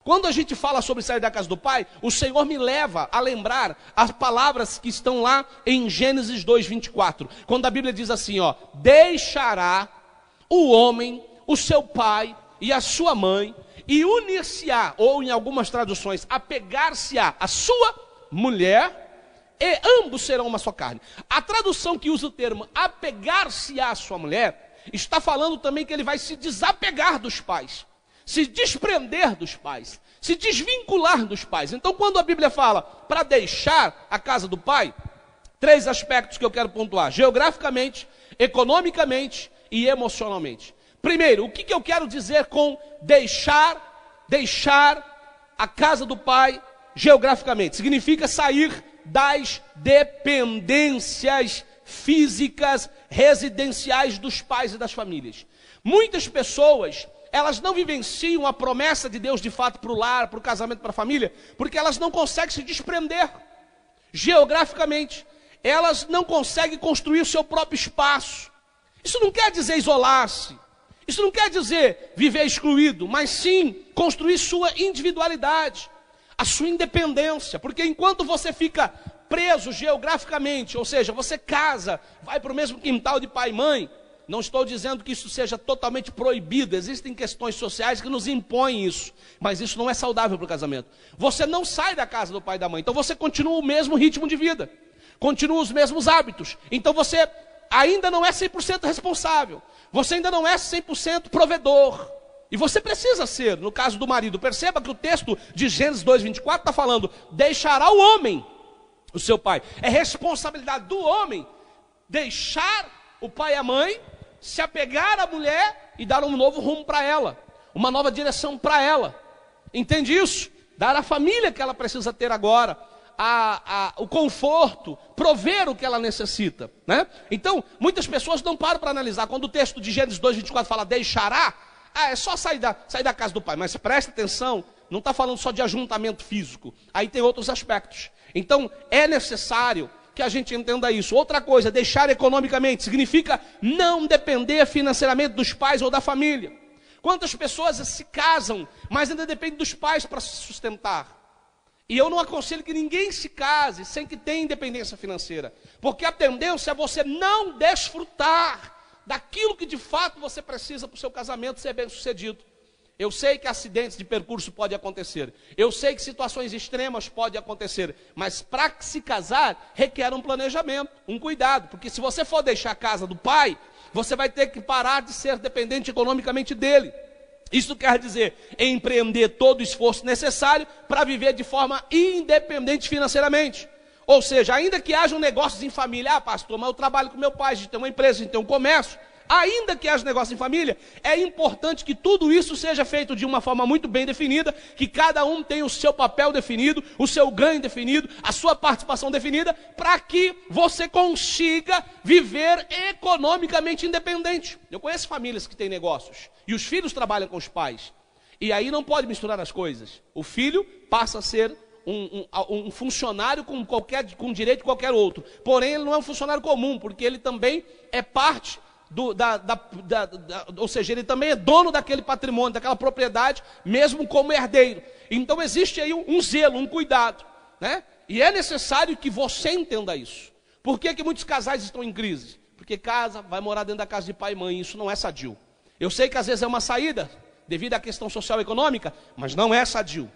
Quando a gente fala sobre sair da casa do pai, o Senhor me leva a lembrar as palavras que estão lá em Gênesis 2:24. Quando a Bíblia diz assim, ó: deixará o homem, o seu pai e a sua mãe, e unir-se-á, ou em algumas traduções, apegar-se-á a sua mulher, e ambos serão uma só carne. A tradução que usa o termo apegar-se-á a sua mulher, está falando também que ele vai se desapegar dos pais, se desprender dos pais, se desvincular dos pais. Então, quando a Bíblia fala para deixar a casa do pai, 3 aspectos que eu quero pontuar: geograficamente, economicamente e emocionalmente. Primeiro, o que eu quero dizer com deixar a casa do pai geograficamente? Significa sair das dependências físicas, residenciais dos pais e das famílias. Muitas pessoas, elas não vivenciam a promessa de Deus de fato para o lar, para o casamento, para a família, porque elas não conseguem se desprender geograficamente. Elas não conseguem construir o seu próprio espaço. Isso não quer dizer isolar-se, isso não quer dizer viver excluído, mas sim construir sua individualidade, a sua independência. Porque enquanto você fica preso geograficamente, ou seja, você casa, vai para o mesmo quintal de pai e mãe, não estou dizendo que isso seja totalmente proibido, existem questões sociais que nos impõem isso, mas isso não é saudável para o casamento. Você não sai da casa do pai e da mãe, então você continua o mesmo ritmo de vida, continua os mesmos hábitos, então você ainda não é 100% responsável, você ainda não é 100% provedor, e você precisa ser. No caso do marido, perceba que o texto de Gênesis 2:24 está falando: deixará o homem o seu pai. É responsabilidade do homem deixar o pai e a mãe, se apegar à mulher e dar um novo rumo para ela, uma nova direção para ela. Entende isso? Dar a família que ela precisa ter agora, o conforto, prover o que ela necessita, né? Então, muitas pessoas não param para analisar. Quando o texto de Gênesis 2:24 fala deixará, é só sair da casa do pai. Mas presta atenção, não está falando só de ajuntamento físico, aí tem outros aspectos. Então, é necessário que a gente entenda isso. Outra coisa, deixar economicamente, significa não depender financeiramente dos pais ou da família. Quantas pessoas se casam, mas ainda dependem dos pais para se sustentar? E eu não aconselho que ninguém se case sem que tenha independência financeira, porque a tendência é você não desfrutar daquilo que de fato você precisa para o seu casamento ser bem sucedido. Eu sei que acidentes de percurso podem acontecer, eu sei que situações extremas podem acontecer, mas para se casar requer um planejamento, um cuidado, porque se você for deixar a casa do pai, você vai ter que parar de ser dependente economicamente dele. Isso quer dizer empreender todo o esforço necessário para viver de forma independente financeiramente. Ou seja, ainda que hajam negócios em família, pastor, mas eu trabalho com meu pai, a gente tem uma empresa, a gente tem um comércio. Ainda que haja negócio em família, é importante que tudo isso seja feito de uma forma muito bem definida, que cada um tenha o seu papel definido, o seu ganho definido, a sua participação definida, para que você consiga viver economicamente independente. Eu conheço famílias que têm negócios, e os filhos trabalham com os pais, e aí não pode misturar as coisas. O filho passa a ser um funcionário com direito de qualquer outro, porém ele não é um funcionário comum, porque ele também é parte ou seja, ele também é dono daquele patrimônio, daquela propriedade, mesmo como herdeiro. Então existe aí um zelo, um cuidado, né? E é necessário que você entenda isso. Por que muitos casais estão em crise? Porque casa, vai morar dentro da casa de pai e mãe, isso não é sadio. Eu sei que às vezes é uma saída, devido à questão social e econômica, mas não é sadio.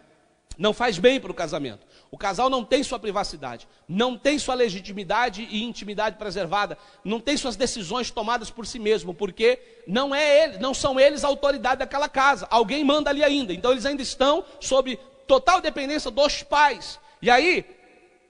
Não faz bem para o casamento. O casal não tem sua privacidade, não tem sua legitimidade e intimidade preservada, não tem suas decisões tomadas por si mesmo, porque não são eles a autoridade daquela casa, alguém manda ali ainda, então eles ainda estão sob total dependência dos pais, e aí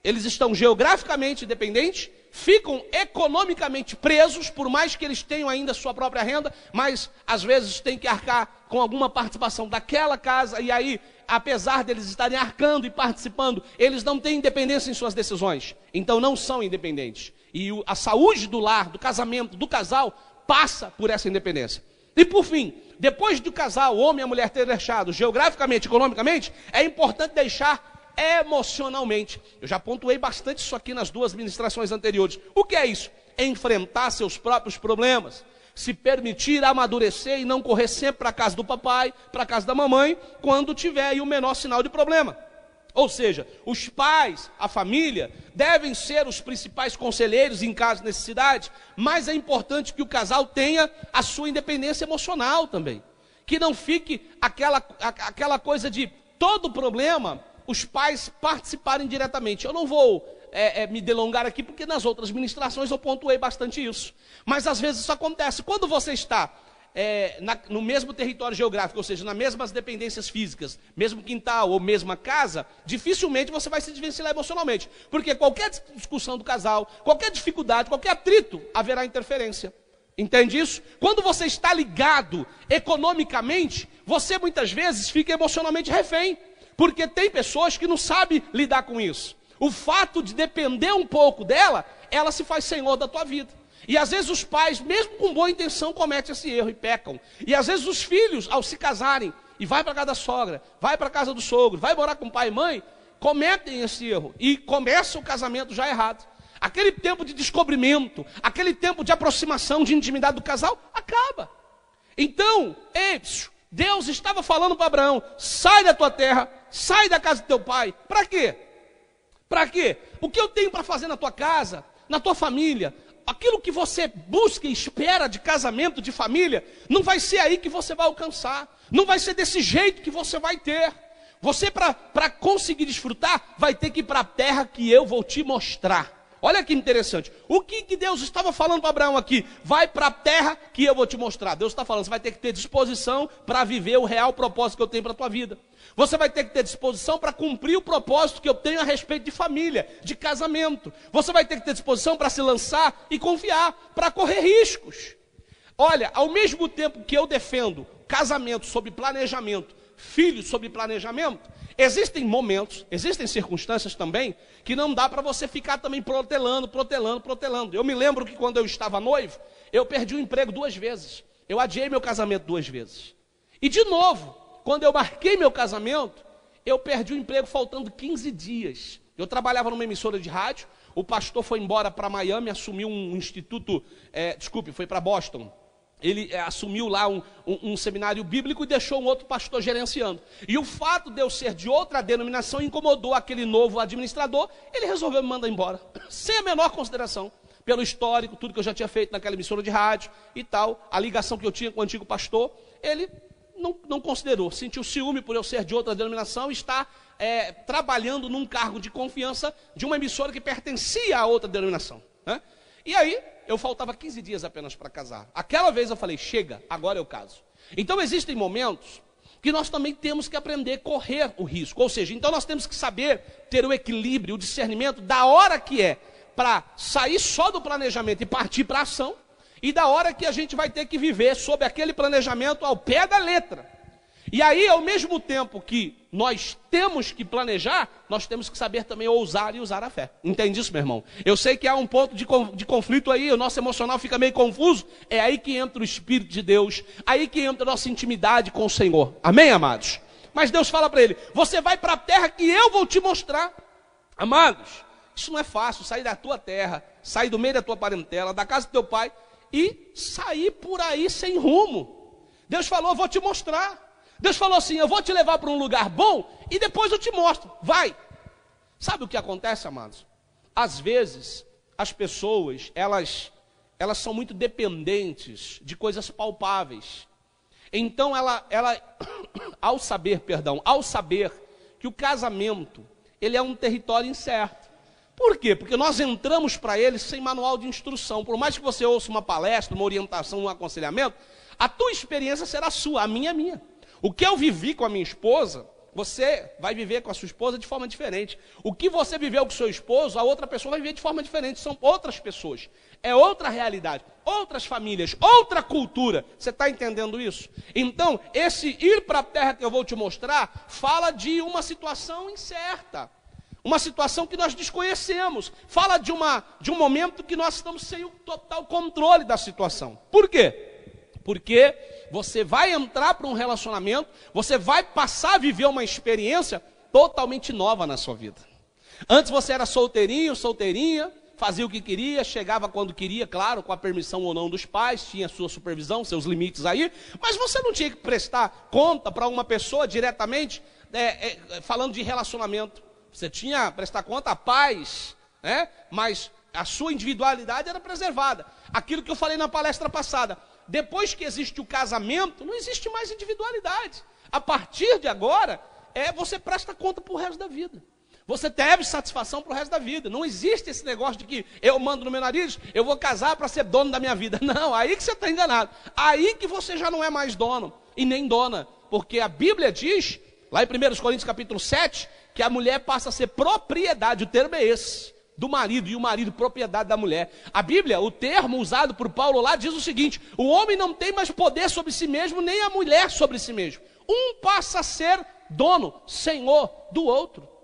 eles estão geograficamente dependentes, ficam economicamente presos, por mais que eles tenham ainda sua própria renda, mas às vezes têm que arcar com alguma participação daquela casa, e aí, apesar deles estarem arcando e participando, eles não têm independência em suas decisões, então não são independentes, e a saúde do lar, do casamento, do casal, passa por essa independência. E por fim, depois do casal, o homem e a mulher ter deixado geograficamente, economicamente, é importante deixar emocionalmente. Eu já pontuei bastante isso aqui nas 2 ministrações anteriores. O que é isso? É enfrentar seus próprios problemas. se permitir amadurecer e não correr sempre para a casa do papai, para a casa da mamãe, quando tiver aí o menor sinal de problema. Ou seja, os pais, a família, devem ser os principais conselheiros em caso de necessidade, mas é importante que o casal tenha a sua independência emocional também. Que não fique aquela coisa de todo problema os pais participarem diretamente. Eu não vou me delongar aqui, porque nas outras ministrações eu pontuei bastante isso. Mas às vezes isso acontece. Quando você está no mesmo território geográfico, ou seja, nas mesmas dependências físicas, mesmo quintal ou mesma casa, dificilmente você vai se desvencilhar emocionalmente. Porque qualquer discussão do casal, qualquer dificuldade, qualquer atrito, haverá interferência. Entende isso? Quando você está ligado economicamente, você muitas vezes fica emocionalmente refém. Porque tem pessoas que não sabem lidar com isso. O fato de depender um pouco dela, ela se faz senhor da tua vida. E às vezes os pais, mesmo com boa intenção, cometem esse erro e pecam. E às vezes os filhos, ao se casarem, e vai para a casa da sogra, vai para a casa do sogro, vai morar com pai e mãe, cometem esse erro. E começa o casamento já errado. Aquele tempo de descobrimento, aquele tempo de aproximação, de intimidade do casal, acaba. Então, Deus estava falando para Abraão, sai da tua terra, sai da casa do teu pai. Para quê? Para quê? O que eu tenho para fazer na tua casa, na tua família, aquilo que você busca e espera de casamento, de família, não vai ser aí que você vai alcançar. Não vai ser desse jeito que você vai ter. Você, para conseguir desfrutar, vai ter que ir para a terra que eu vou te mostrar. Olha que interessante. O que Deus estava falando para Abraão aqui? Vai para a terra que eu vou te mostrar. Deus está falando, você vai ter que ter disposição para viver o real propósito que eu tenho para a tua vida. Você vai ter que ter disposição para cumprir o propósito que eu tenho a respeito de família, de casamento. Você vai ter que ter disposição para se lançar e confiar, para correr riscos. Olha, ao mesmo tempo que eu defendo casamento sob planejamento, filhos sob planejamento, existem momentos, existem circunstâncias também, que não dá para você ficar também protelando. Eu me lembro que quando eu estava noivo, eu perdi o emprego 2 vezes. Eu adiei meu casamento 2 vezes. E de novo, quando eu marquei meu casamento, eu perdi o emprego faltando 15 dias. Eu trabalhava numa emissora de rádio, o pastor foi embora para Miami, assumiu um instituto, foi para Boston. Ele assumiu lá um seminário bíblico e deixou um outro pastor gerenciando. E o fato de eu ser de outra denominação incomodou aquele novo administrador, ele resolveu me mandar embora, sem a menor consideração, pelo histórico, tudo que eu já tinha feito naquela emissora de rádio e tal, a ligação que eu tinha com o antigo pastor, ele não considerou, sentiu ciúme por eu ser de outra denominação e estar trabalhando num cargo de confiança de uma emissora que pertencia a outra denominação, né? E aí, eu faltava 15 dias apenas para casar. Aquela vez eu falei, chega, agora eu caso. Então existem momentos que nós também temos que aprender a correr o risco. Ou seja, então nós temos que saber ter o equilíbrio, o discernimento da hora que é para sair só do planejamento e partir para a ação, e da hora que a gente vai ter que viver sob aquele planejamento ao pé da letra. E aí, ao mesmo tempo que nós temos que planejar, nós temos que saber também ousar e usar a fé. Entende isso, meu irmão? Eu sei que há um ponto de conflito aí, o nosso emocional fica meio confuso. É aí que entra o Espírito de Deus, aí que entra a nossa intimidade com o Senhor. Amém, amados? Mas Deus fala para ele, você vai para a terra que eu vou te mostrar. Amados, isso não é fácil, sair da tua terra, sair do meio da tua parentela, da casa do teu pai e sair por aí sem rumo. Deus falou, eu vou te mostrar. Deus falou assim, eu vou te levar para um lugar bom e depois eu te mostro, vai. Sabe o que acontece, amados? Às vezes, as pessoas, elas são muito dependentes de coisas palpáveis. Então, ao saber que o casamento, ele é um território incerto. Por quê? Porque nós entramos para ele sem manual de instrução. Por mais que você ouça uma palestra, uma orientação, um aconselhamento, a tua experiência será sua, a minha é minha. O que eu vivi com a minha esposa, você vai viver com a sua esposa de forma diferente. O que você viveu com o seu esposo, a outra pessoa vai viver de forma diferente. São outras pessoas. É outra realidade, outras famílias, outra cultura. Você está entendendo isso? Então, esse ir para a terra que eu vou te mostrar, fala de uma situação incerta. Uma situação que nós desconhecemos. Fala de um momento que nós estamos sem o total controle da situação. Por quê? Porque você vai entrar para um relacionamento, você vai passar a viver uma experiência totalmente nova na sua vida. Antes você era solteirinho, solteirinha, fazia o que queria, chegava quando queria, claro, com a permissão ou não dos pais, tinha sua supervisão, seus limites aí, mas você não tinha que prestar conta para uma pessoa diretamente, falando de relacionamento. Você tinha que prestar conta a pais, né? Mas a sua individualidade era preservada. Aquilo que eu falei na palestra passada, depois que existe o casamento, não existe mais individualidade. A partir de agora, você presta conta para o resto da vida. Você deve satisfação para o resto da vida. Não existe esse negócio de que eu mando no meu nariz, eu vou casar para ser dono da minha vida. Não, aí que você está enganado. Aí que você já não é mais dono e nem dona. Porque a Bíblia diz, lá em 1 Coríntios capítulo 7, que a mulher passa a ser propriedade, o termo é esse, do marido, e o marido propriedade da mulher. A Bíblia, o termo usado por Paulo lá, diz o seguinte: o homem não tem mais poder sobre si mesmo, nem a mulher sobre si mesmo. Um passa a ser dono, senhor do outro.